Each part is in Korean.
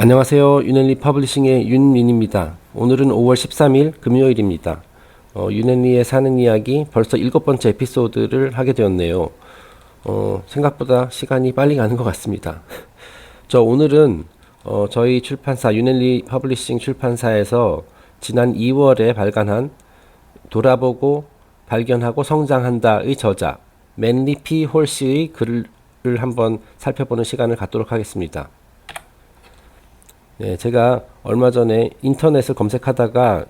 안녕하세요. 윤앤리 퍼블리싱의 윤민입니다. 오늘은 5월 13일 금요일입니다. 윤앤리의 사는 이야기 벌써 7번째 에피소드를 하게 되었네요. 생각보다 시간이 빨리 가는 것 같습니다. 오늘은 저희 출판사 윤앤리 퍼블리싱 출판사에서 지난 2월에 발간한 돌아보고 발견하고 성장한다의 저자 맨리 P 홀씨의 글을 한번 살펴보는 시간을 갖도록 하겠습니다. 네, 제가 얼마 전에 인터넷을 검색하다가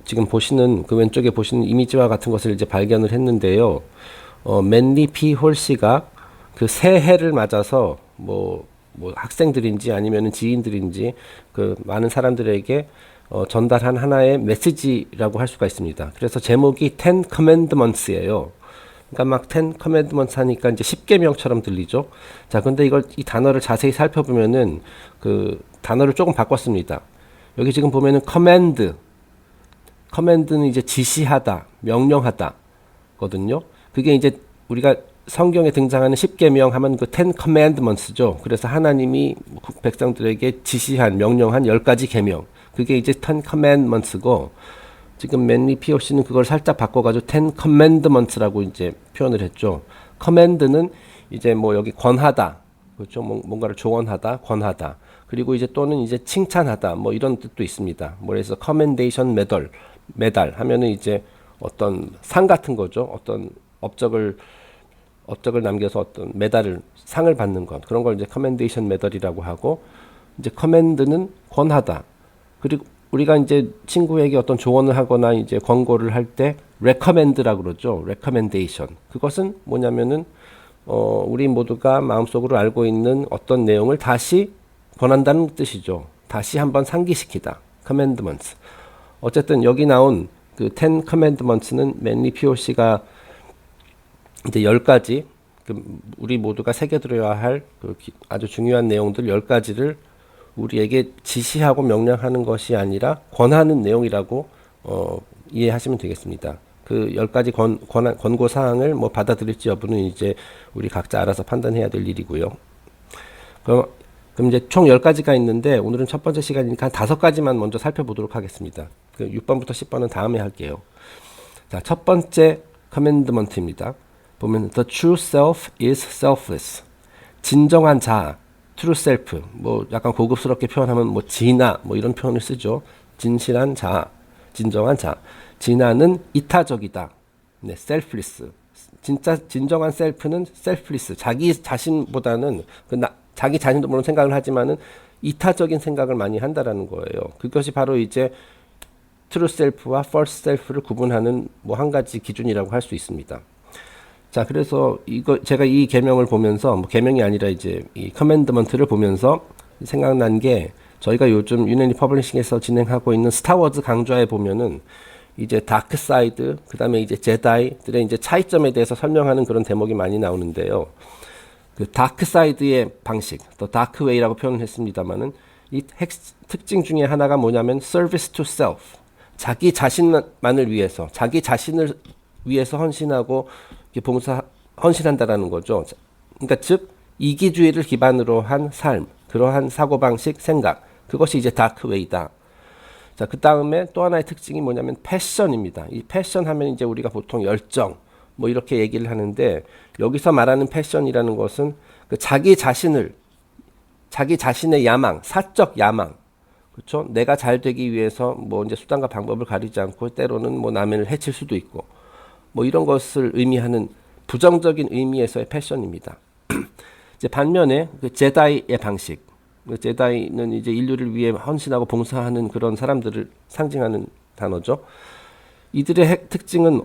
지금 보시는 그 왼쪽에 보시는 이미지와 같은 것을 이제 발견을 했는데요. 맨리 P 홀씨가 그 새해를 맞아서 뭐 학생들인지 아니면 지인들인지 그 많은 사람들에게 전달한 하나의 메시지라고 할 수가 있습니다. 그래서 제목이 Ten Commandments예요. 그러니까 막 Ten Commandments 하니까 이제 10계명처럼 들리죠. 자, 근데 이 단어를 자세히 살펴보면은 그 단어를 조금 바꿨습니다. 여기 지금 보면은 command는 이제 지시하다, 명령하다 거든요. 그게 이제 우리가 성경에 등장하는 10계명 하면 그 Ten Commandments죠. 그래서 하나님이 백성들에게 지시한, 명령한 10가지 계명. 그게 이제 Ten Commandments고, 지금 맨리 P 홀씨는 그걸 살짝 바꿔가지고 Ten Commandments라고 이제 표현을 했죠. command는 이제 뭐 여기 권하다, 그렇죠. 뭔가를 조언하다, 권하다. 그리고 이제 또는 이제 칭찬하다, 뭐 이런 뜻도 있습니다. 그래서 commendation medal 하면은 이제 어떤 상 같은 거죠. 어떤 업적을 남겨서 어떤 메달을, 상을 받는 것. 그런 걸 이제 commendation medal이라고 하고, 이제 command는 권하다. 그리고 우리가 이제 친구에게 어떤 조언을 하거나 이제 권고를 할 때 recommend라고 그러죠. recommendation. 그것은 뭐냐면은 우리 모두가 마음속으로 알고 있는 어떤 내용을 다시 권한다는 뜻이죠. 다시 한번 상기시키다. commandments. 어쨌든 여기 나온 그 Ten Commandments는 맨리 P 홀씨가 이제 10가지 우리 모두가 새겨들어야 할 그 아주 중요한 내용들 10가지를 우리에게 지시하고 명령하는 것이 아니라 권하는 내용이라고 이해하시면 되겠습니다. 그 10가지 권고 사항을 뭐 받아들일지 여부는 이제 우리 각자 알아서 판단해야 될 일이고요. 그럼 이제 총 10가지가 있는데 오늘은 첫 번째 시간이니까 한 5가지만 먼저 살펴보도록 하겠습니다. 그 6번부터 10번은 다음에 할게요. 자, 첫 번째 커맨드먼트입니다. 보면 The true self is selfless. 진정한 자아, true self. 뭐 약간 고급스럽게 표현하면 뭐 진아 뭐 이런 표현을 쓰죠. 진실한 자아, 진정한 자아. 진아는 이타적이다. 네, selfless. 진정한 self는 selfless. 자기 자신보다는 자기 자신도 물론 생각을 하지만은 이타적인 생각을 많이 한다라는 거예요. 그것이 바로 이제 true self와 false self를 구분하는 뭐 한 가지 기준이라고 할 수 있습니다. 자, 그래서 제가 이 계명을 보면서 뭐 계명이 아니라 이제 이 커맨드먼트를 보면서 생각난 게, 저희가 요즘 윤앤리 퍼블리싱에서 진행하고 있는 스타워즈 강좌에 보면은 이제 다크 사이드, 그다음에 이제 제다이들의 이제 차이점에 대해서 설명하는 그런 대목이 많이 나오는데요. 그 다크 사이드의 방식, 또 다크 웨이라고 표현을 했습니다만은 이 특징 중에 하나가 뭐냐면 service to self. 자기 자신만을 위해서, 자기 자신을 위해서 헌신하고 헌신한다라는 거죠. 그러니까 즉 이기주의를 기반으로 한 삶, 그러한 사고방식, 생각, 그것이 이제 다크 웨이다. 자, 그 다음에 또 하나의 특징이 뭐냐면 패션입니다. 이 패션 하면 이제 우리가 보통 열정 뭐 이렇게 얘기를 하는데, 여기서 말하는 패션이라는 것은 그 자기 자신의 야망, 사적 야망, 그렇죠? 내가 잘 되기 위해서 뭐 이제 수단과 방법을 가리지 않고 때로는 뭐 남을 해칠 수도 있고 뭐 이런 것을 의미하는 부정적인 의미에서의 패션입니다. 이제 반면에 그 제다이의 방식, 그 제다이는 이제 인류를 위해 헌신하고 봉사하는 그런 사람들을 상징하는 단어죠. 이들의 특징은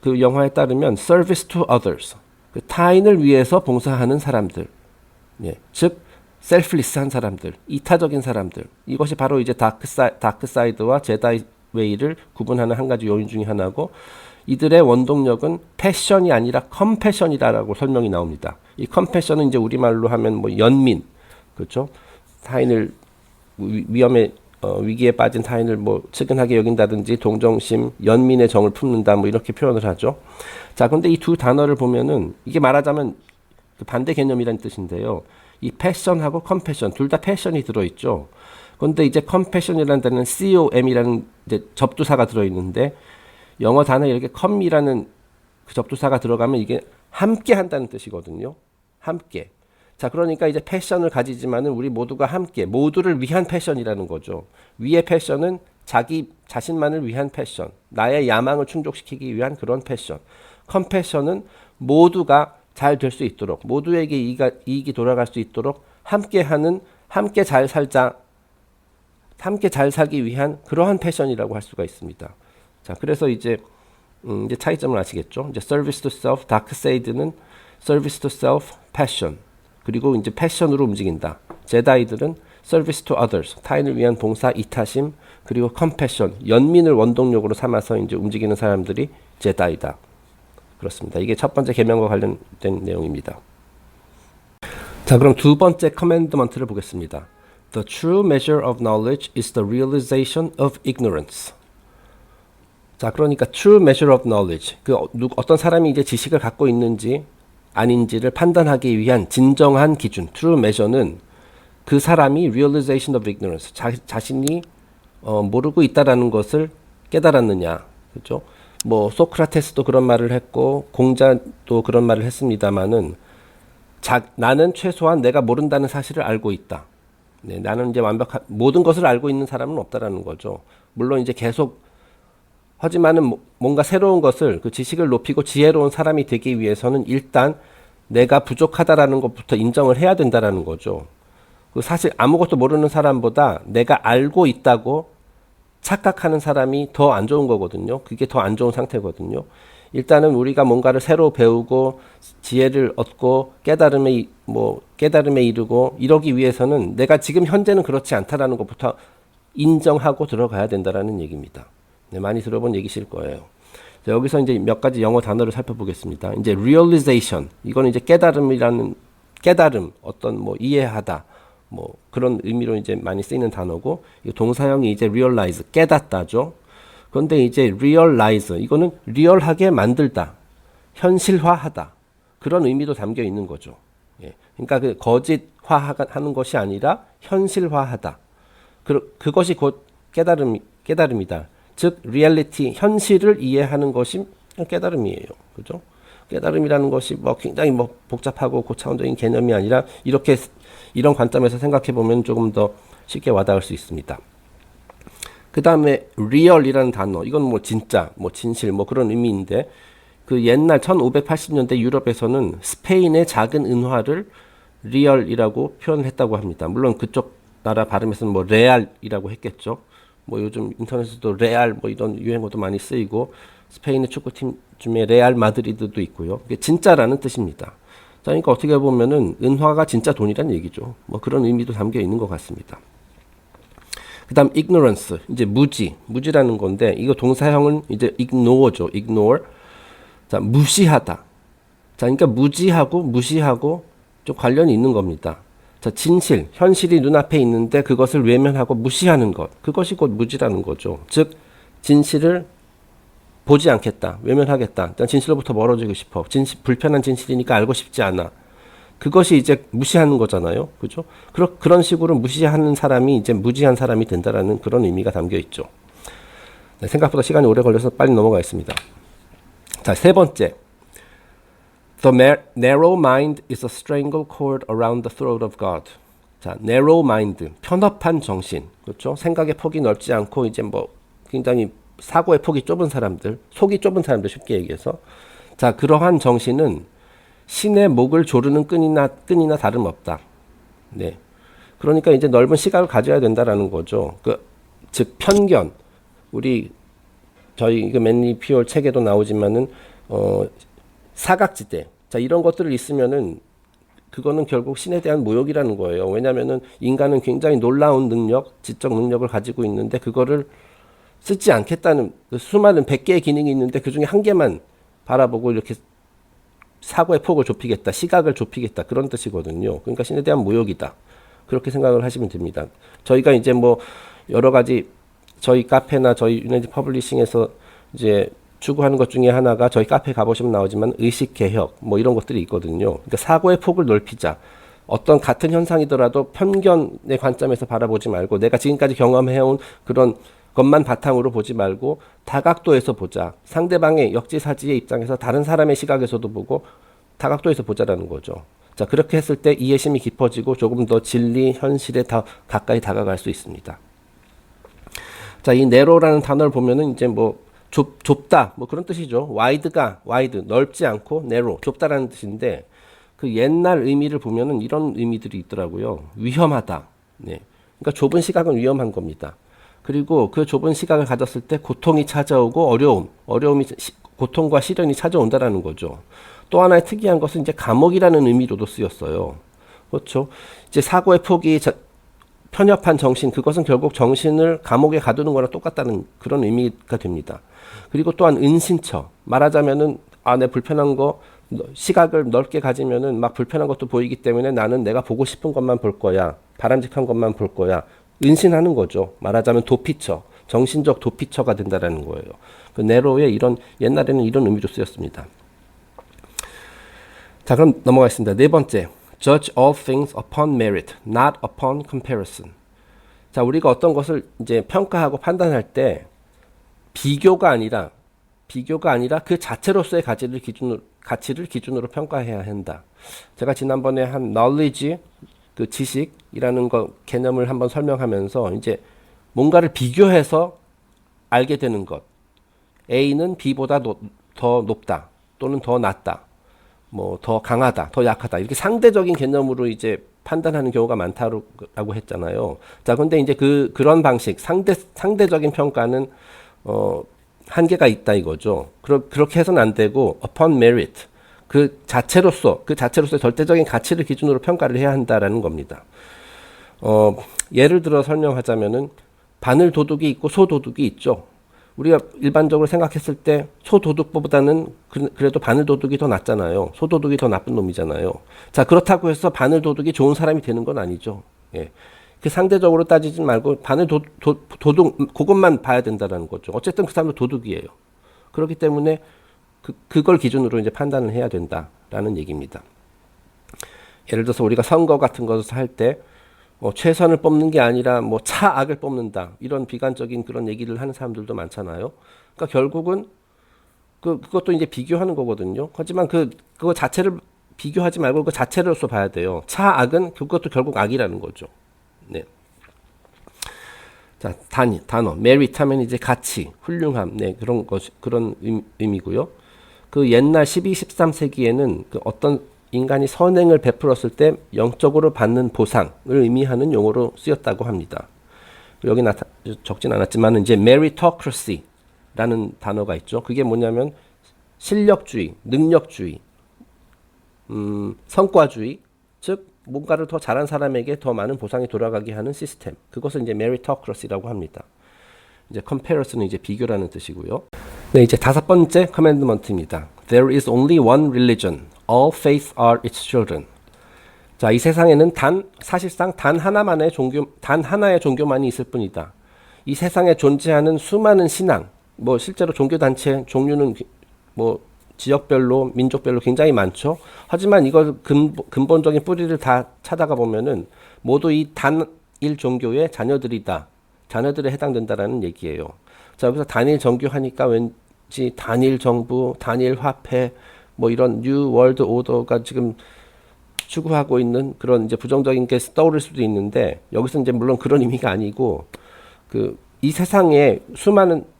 그 영화에 따르면 service to others, 그 타인을 위해서 봉사하는 사람들, 예, 즉 셀프리스한 사람들, 이타적인 사람들. 이것이 바로 이제 다크 사이드와 제다이 웨이를 구분하는 한 가지 요인 중에 하나고, 이들의 원동력은 패션이 아니라 컴패션이다라고 설명이 나옵니다. 이 컴패션은 이제 우리말로 하면 뭐 연민, 그렇죠? 타인을 위기에 빠진 타인을 뭐 측은하게 여긴다든지 동정심, 연민의 정을 품는다 뭐 이렇게 표현을 하죠. 자, 근데 이 두 단어를 보면은 이게 말하자면 그 반대 개념이라는 뜻인데요. 이 패션하고 컴패션 둘 다 패션이 들어있죠. 그런데 이제 컴패션이라는 단어는 com이라는 이제 접두사가 들어있는데 영어 단어에 이렇게 come이라는 그 접두사가 들어가면 이게 함께 한다는 뜻이거든요. 함께. 자, 그러니까 이제 패션을 가지지만은 우리 모두가 함께 모두를 위한 패션이라는 거죠. 위의 패션은 자기 자신만을 위한 패션, 나의 야망을 충족시키기 위한 그런 패션. 컴패션은 모두가 잘 될 수 있도록, 모두에게 이익이 돌아갈 수 있도록 함께하는, 함께 잘 살자, 함께 잘 살기 위한 그러한 패션이라고 할 수가 있습니다. 자, 그래서 이제 차이점을 아시겠죠? 이제 service to self, 다크세이드는 service to self, passion. 그리고 이제 패션으로 움직인다. 제다이들은 service to others, 타인을 위한 봉사, 이타심, 그리고 compassion, 연민을 원동력으로 삼아서 이제 움직이는 사람들이 제다이다. 그렇습니다. 이게 첫 번째 계명과 관련된 내용입니다. 자, 그럼 두 번째 커맨드먼트를 보겠습니다. The true measure of knowledge is the realization of ignorance. 자, 그러니까 true measure of knowledge, 어떤 사람이 이제 지식을 갖고 있는지 아닌지를 판단하기 위한 진정한 기준, true measure는 그 사람이 realization of ignorance, 자신이 모르고 있다라는 것을 깨달았느냐, 그렇죠? 뭐 소크라테스도 그런 말을 했고 공자도 그런 말을 했습니다만은 나는 최소한 내가 모른다는 사실을 알고 있다. 네, 나는 이제 완벽한 모든 것을 알고 있는 사람은 없다라는 거죠. 물론 이제 계속 하지만은 뭔가 새로운 것을 그 지식을 높이고 지혜로운 사람이 되기 위해서는 일단 내가 부족하다라는 것부터 인정을 해야 된다라는 거죠. 그 사실 아무것도 모르는 사람보다 내가 알고 있다고 착각하는 사람이 더 안 좋은 거거든요. 그게 더 안 좋은 상태거든요. 일단은 우리가 뭔가를 새로 배우고 지혜를 얻고 깨달음에 이르고 이러기 위해서는 내가 지금 현재는 그렇지 않다라는 것부터 인정하고 들어가야 된다라는 얘기입니다. 네, 많이 들어본 얘기실 거예요. 자, 여기서 이제 몇 가지 영어 단어를 살펴보겠습니다. 이제 realization, 이거는 이제 깨달음, 어떤 이해하다, 그런 의미로 이제 많이 쓰이는 단어고, 동사형이 이제 realize, 깨닫다죠. 그런데 이제 realize, 이거는 리얼하게 만들다, 현실화하다, 그런 의미도 담겨 있는 거죠. 예. 그러니까 그 거짓화하는 것이 아니라 현실화하다. 그것이 곧 깨달음이다. 즉 reality, 현실을 이해하는 것이 깨달음이에요. 그죠? 깨달음이라는 것이 굉장히 복잡하고 고차원적인 개념이 아니라 이런 관점에서 생각해 보면 조금 더 쉽게 와닿을 수 있습니다. 그 다음에 real이라는 단어, 이건 진짜, 진실, 그런 의미인데, 그 옛날 1580년대 유럽에서는 스페인의 작은 은화를 real이라고 표현했다고 합니다. 물론 그쪽 나라 발음에서는 레알이라고 했겠죠. 요즘 인터넷에도 레알 이런 유행어도 많이 쓰이고, 스페인의 축구팀 중에 레알 마드리드도 있고요. 이게 진짜라는 뜻입니다. 자, 그러니까 어떻게 보면은 은화가 진짜 돈이란 얘기죠. 그런 의미도 담겨 있는 것 같습니다. 그 다음 ignorance, 이제 무지라는 건데, 이거 동사형은 이제 ignore죠. ignore. 자, 무시하다. 자, 그러니까 무시하고 좀 관련이 있는 겁니다. 자, 진실, 현실이 눈앞에 있는데 그것을 외면하고 무시하는 것, 그것이 곧 무지라는 거죠. 즉, 진실을 보지 않겠다, 외면하겠다. 일단 진실로부터 멀어지고 싶어. 불편한 진실이니까 알고 싶지 않아. 그것이 이제 무시하는 거잖아요. 그죠? 그런 식으로 무시하는 사람이 이제 무지한 사람이 된다라는 그런 의미가 담겨 있죠. 네, 생각보다 시간이 오래 걸려서 빨리 넘어가겠습니다. 자, 세 번째. The narrow mind is a strangle cord around the throat of God. 자, narrow mind, 편협한 정신. 그렇죠? 생각의 폭이 넓지 않고 이제 굉장히 사고의 폭이 좁은 사람들, 속이 좁은 사람들 쉽게 얘기해서. 자, 그러한 정신은 신의 목을 조르는 끈이나 다름없다. 네. 그러니까 이제 넓은 시각을 가져야 된다라는 거죠. 즉 편견. 저희 맨리 피올 책에도 나오지만은 사각지대. 자, 이런 것들을 있으면은 그거는 결국 신에 대한 모욕이라는 거예요. 왜냐면은 인간은 굉장히 놀라운 능력, 지적 능력을 가지고 있는데 그거를 쓰지 않겠다는, 수많은 100개의 기능이 있는데 그 중에 한 개만 바라보고 이렇게 사고의 폭을 좁히겠다, 시각을 좁히겠다, 그런 뜻이거든요. 그러니까 신에 대한 모욕이다. 그렇게 생각을 하시면 됩니다. 저희가 이제 여러 가지 저희 카페나 저희 유네티 퍼블리싱에서 이제 추구하는 것 중에 하나가, 저희 카페 가보시면 나오지만 의식 개혁 이런 것들이 있거든요. 그러니까 사고의 폭을 넓히자. 어떤 같은 현상이더라도 편견의 관점에서 바라보지 말고 내가 지금까지 경험해온 그런 것만 바탕으로 보지 말고 다각도에서 보자. 상대방의 역지사지의 입장에서 다른 사람의 시각에서도 보고 다각도에서 보자라는 거죠. 자, 그렇게 했을 때 이해심이 깊어지고 조금 더 진리, 현실에 더 가까이 다가갈 수 있습니다. 자, 이 narrow라는 단어를 보면은 이제 뭐 좁다 뭐 그런 뜻이죠. wide가 wide 넓지 않고 narrow 좁다라는 뜻인데 그 옛날 의미를 보면은 이런 의미들이 있더라고요. 위험하다. 네. 그러니까 좁은 시각은 위험한 겁니다. 그리고 그 좁은 시각을 가졌을 때 고통이 찾아오고 어려움이 고통과 시련이 찾아온다라는 거죠. 또 하나의 특이한 것은 이제 감옥이라는 의미로도 쓰였어요. 그렇죠. 이제 사고의 폭이 편협한 정신, 그것은 결국 정신을 감옥에 가두는 거랑 똑같다는 그런 의미가 됩니다. 그리고 또한 은신처, 말하자면은 내 불편한 거 시각을 넓게 가지면은 막 불편한 것도 보이기 때문에 나는 내가 보고 싶은 것만 볼 거야, 바람직한 것만 볼 거야. 은신하는 거죠. 말하자면 도피처, 정신적 도피처가 된다라는 거예요. 그 네로의 이런 옛날에는 이런 의미로 쓰였습니다. 자, 그럼 넘어가겠습니다. 네 번째, judge all things upon merit, not upon comparison. 자, 우리가 어떤 것을 이제 평가하고 판단할 때 비교가 아니라 그 자체로서의 가치를 기준으로 평가해야 한다. 제가 지난번에 한 knowledge, 그 지식이라는 거 개념을 한번 설명하면서 이제 뭔가를 비교해서 알게 되는 것. A는 B보다 더 높다 또는 더 낮다. 뭐 더 강하다, 더 약하다. 이렇게 상대적인 개념으로 이제 판단하는 경우가 많다고 했잖아요. 자, 근데 이제 그런 방식, 상대적인 평가는 한계가 있다 이거죠. 그렇게 해서는 안 되고 upon merit, 그 자체로서의 절대적인 가치를 기준으로 평가를 해야 한다라는 겁니다. 예를 들어 설명하자면은 바늘 도둑이 있고 소 도둑이 있죠. 우리가 일반적으로 생각했을 때 소 도둑보다는 그래도 바늘 도둑이 더 낫잖아요. 소 도둑이 더 나쁜 놈이잖아요. 자, 그렇다고 해서 바늘 도둑이 좋은 사람이 되는 건 아니죠. 예. 그 상대적으로 따지지 말고 바늘 도둑 그것만 봐야 된다는 거죠. 어쨌든 그 사람은 도둑이에요. 그렇기 때문에 그걸 기준으로 이제 판단을 해야 된다라는 얘기입니다. 예를 들어서 우리가 선거 같은 것을 할 때 최선을 뽑는 게 아니라 뭐 차악을 뽑는다, 이런 비관적인 그런 얘기를 하는 사람들도 많잖아요. 그러니까 결국은 그것도 이제 비교하는 거거든요. 하지만 그거 자체를 비교하지 말고 그 자체로서 봐야 돼요. 차악은 그것도 결국 악이라는 거죠. 네. 자, 단어 merit 하면 이제 가치, 훌륭함, 네, 그런 의미고요. 그 옛날 12, 13세기에는 그 어떤 인간이 선행을 베풀었을 때 영적으로 받는 보상을 의미하는 용어로 쓰였다고 합니다. 여기 적진 않았지만 이제 meritocracy라는 단어가 있죠. 그게 뭐냐면 실력주의, 능력주의, 성과주의, 즉 뭔가를 더 잘한 사람에게 더 많은 보상이 돌아가게 하는 시스템. 그것을 이제 meritocracy라고 합니다. 이제 comparison은 이제 비교라는 뜻이고요. 네, 이제 다섯 번째 commandment입니다. There is only one religion. All faiths are its children. 자, 이 세상에는 사실상 단 하나의 종교만이 있을 뿐이다. 이 세상에 존재하는 수많은 신앙, 뭐 실제로 종교단체 종류는 뭐 지역별로, 민족별로 굉장히 많죠. 하지만 이걸 근본적인 뿌리를 다 찾아가 보면은 모두 이 단일 종교의 자녀들이다. 자녀들에 해당된다라는 얘기예요. 자, 여기서 단일 정교 하니까 왠지 단일 정부, 단일 화폐, 뭐 이런 뉴 월드 오더가 지금 추구하고 있는 그런 이제 부정적인 게 떠오를 수도 있는데, 여기서 이제 물론 그런 의미가 아니고 이 세상에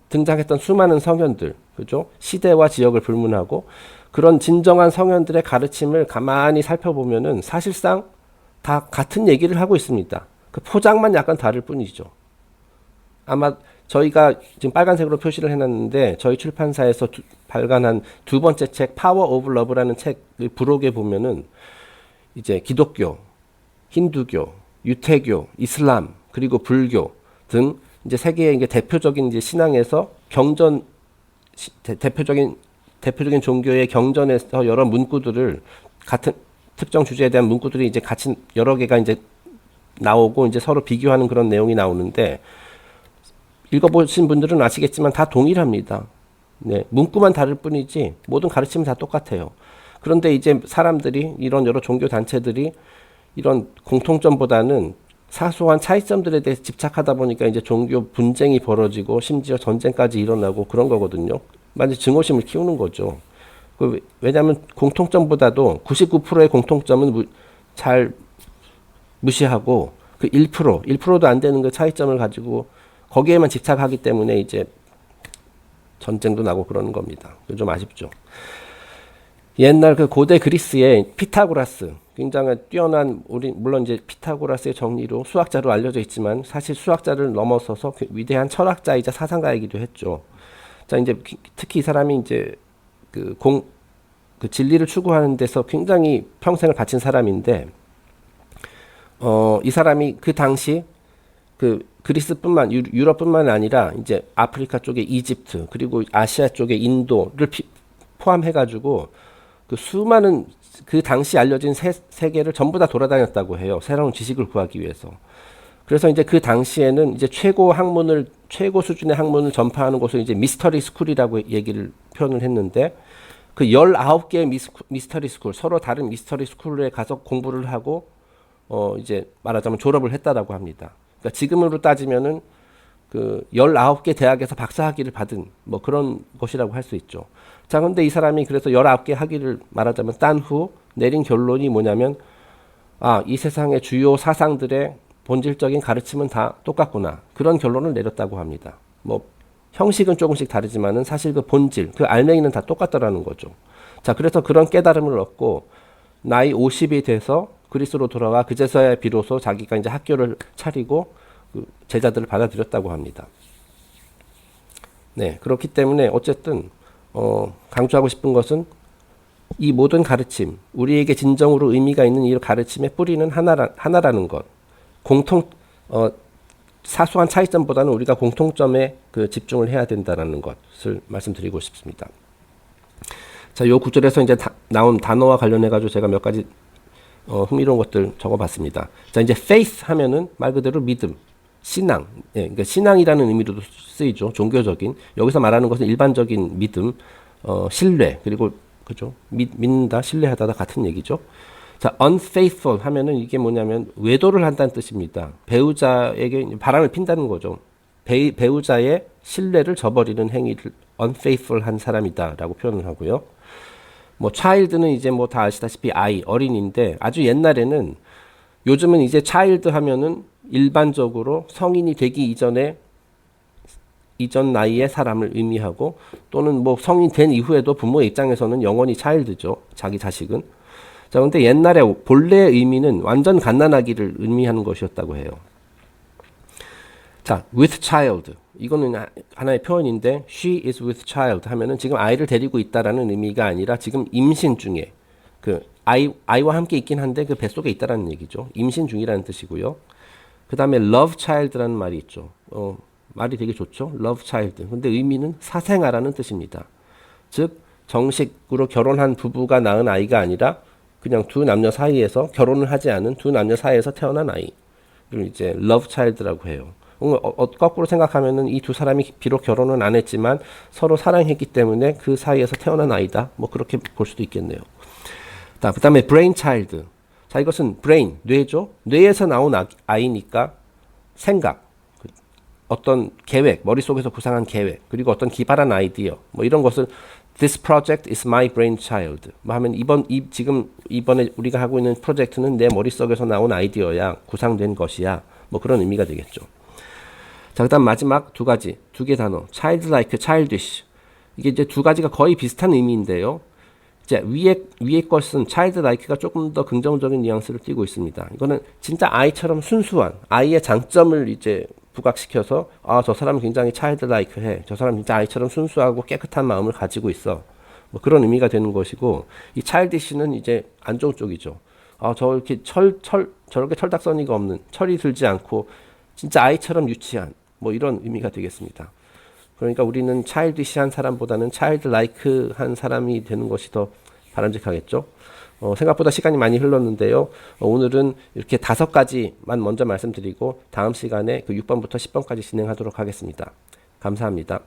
등장했던 수많은 성현들, 그죠? 시대와 지역을 불문하고 그런 진정한 성현들의 가르침을 가만히 살펴보면은 사실상 다 같은 얘기를 하고 있습니다. 그 포장만 약간 다를 뿐이죠. 아마 저희가 지금 빨간색으로 표시를 해놨는데 저희 출판사에서 발간한 두 번째 책 파워 오브 러브라는 책을 부록에 보면은 이제 기독교, 힌두교, 유태교, 이슬람, 그리고 불교 등 이제 세계의 이제 대표적인 이제 신앙에서 대표적인 종교의 경전에서 여러 문구들을 같은 특정 주제에 대한 문구들이 이제 같이 여러 개가 이제 나오고 이제 서로 비교하는 그런 내용이 나오는데, 읽어보신 분들은 아시겠지만 다 동일합니다. 네, 문구만 다를 뿐이지 모든 가르침은 다 똑같아요. 그런데 이제 사람들이, 이런 여러 종교 단체들이 이런 공통점보다는 사소한 차이점들에 대해서 집착하다 보니까 이제 종교 분쟁이 벌어지고 심지어 전쟁까지 일어나고 그런 거거든요. 마치 증오심을 키우는 거죠. 왜냐하면 공통점보다도 99%의 공통점은 잘 무시하고 그 1%도 안 되는 그 차이점을 가지고 거기에만 집착하기 때문에 이제 전쟁도 나고 그러는 겁니다. 좀 아쉽죠. 옛날 그 고대 그리스의 피타고라스, 굉장히 뛰어난, 물론 이제 피타고라스의 정리로 수학자로 알려져 있지만 사실 수학자를 넘어서서 그 위대한 철학자이자 사상가이기도 했죠. 자, 이제 특히 이 사람이 이제 그 진리를 추구하는 데서 굉장히 평생을 바친 사람인데, 이 사람이 그 당시 그 그리스뿐만 유럽뿐만 아니라 이제 아프리카 쪽의 이집트 그리고 아시아 쪽의 인도를 포함해가지고 그 수많은 그 당시 알려진 세계를 전부 다 돌아다녔다고 해요. 새로운 지식을 구하기 위해서. 그래서 이제 그 당시에는 이제 최고 수준의 학문을 전파하는 곳을 이제 미스터리 스쿨이라고 표현을 했는데, 그 19개의 미스터리 스쿨, 서로 다른 미스터리 스쿨에 가서 공부를 하고 이제 말하자면 졸업을 했다라고 합니다. 그러니까 지금으로 따지면은 그 19개 대학에서 박사학위를 받은 뭐 그런 것이라고 할 수 있죠. 자, 근데 이 사람이 그래서 19개 학위를 말하자면 딴 후 내린 결론이 뭐냐면, 이 세상의 주요 사상들의 본질적인 가르침은 다 똑같구나. 그런 결론을 내렸다고 합니다. 뭐 형식은 조금씩 다르지만은 사실 그 본질, 그 알맹이는 다 똑같다라는 거죠. 자, 그래서 그런 깨달음을 얻고 나이 50이 돼서 그리스로 돌아와 그제서야 비로소 자기가 이제 학교를 차리고 그 제자들을 받아들였다고 합니다. 네, 그렇기 때문에 어쨌든 강조하고 싶은 것은 이 모든 가르침, 우리에게 진정으로 의미가 있는 이 가르침의 뿌리는 하나라는 것. 사소한 차이점보다는 우리가 공통점에 그 집중을 해야 된다는 것을 말씀드리고 싶습니다. 자, 요 구절에서 이제 나온 단어와 관련해 가지고 제가 몇 가지 흥미로운 것들 적어봤습니다. 자, 이제 faith 하면은 말 그대로 믿음, 신앙, 그러니까 신앙이라는 의미로도 쓰이죠. 종교적인. 여기서 말하는 것은 일반적인 믿음, 신뢰, 그리고 그죠? 믿는다, 신뢰하다가 같은 얘기죠. 자, unfaithful 하면은 이게 뭐냐면 외도를 한다는 뜻입니다. 배우자에게 바람을 핀다는 거죠. 배우자의 신뢰를 저버리는 행위를 unfaithful 한 사람이다라고 표현을 하고요. 뭐 child는 이제 뭐 다 아시다시피 어린인데, 아주 옛날에는, 요즘은 이제 child 하면은 일반적으로 성인이 되기 이전 나이의 사람을 의미하고, 또는 뭐 성인 된 이후에도 부모의 입장에서는 영원히 child죠. 자기 자식은. 자, 근데 옛날에 본래의 의미는 완전 갓난아기를 의미하는 것이었다고 해요. 자, with child. 이거는 하나의 표현인데, she is with child 하면은 지금 아이를 데리고 있다라는 의미가 아니라 지금 임신 중에, 그 아이와 함께 있긴 한데 그 뱃속에 있다라는 얘기죠. 임신 중이라는 뜻이고요. 그 다음에 love child라는 말이 있죠. 말이 되게 좋죠. love child. 근데 의미는 사생아라는 뜻입니다. 즉, 정식으로 결혼한 부부가 낳은 아이가 아니라 그냥 두 남녀 사이에서, 결혼을 하지 않은 두 남녀 사이에서 태어난 아이를 이제 love child라고 해요. 거꾸로 생각하면은 이 두 사람이 비록 결혼은 안 했지만 서로 사랑했기 때문에 그 사이에서 태어난 아이다. 뭐 그렇게 볼 수도 있겠네요. 그 다음에 brain child. 자, 이것은 brain, 뇌죠. 뇌에서 나온 아이니까 생각, 어떤 계획, 머릿속에서 구상한 계획, 그리고 어떤 기발한 아이디어, 뭐 이런 것을 This project is my brainchild. 뭐 하면 이번에 우리가 하고 있는 프로젝트는 내 머릿속에서 나온 아이디어야, 구상된 것이야. 뭐 그런 의미가 되겠죠. 자, 그다음 마지막 두 개 단어. childlike, childish. 이게 이제 두 가지가 거의 비슷한 의미인데요. 이제 위에 것은 childlike가 조금 더 긍정적인 뉘앙스를 띠고 있습니다. 이거는 진짜 아이처럼 순수한, 아이의 장점을 이제 부각시켜서, 저 사람은 굉장히 childlike해. 저 사람 진짜 아이처럼 순수하고 깨끗한 마음을 가지고 있어. 뭐 그런 의미가 되는 것이고, 이 childish는 이제 안 좋은 쪽이죠. 저렇게 저렇게 철딱서니가 없는, 철이 들지 않고 진짜 아이처럼 유치한, 뭐 이런 의미가 되겠습니다. 그러니까 우리는 childish한 사람보다는 childlike한 사람이 되는 것이 더 바람직하겠죠. 생각보다 시간이 많이 흘렀는데요. 오늘은 이렇게 5가지만 먼저 말씀드리고 다음 시간에 그 6번부터 10번까지 진행하도록 하겠습니다. 감사합니다.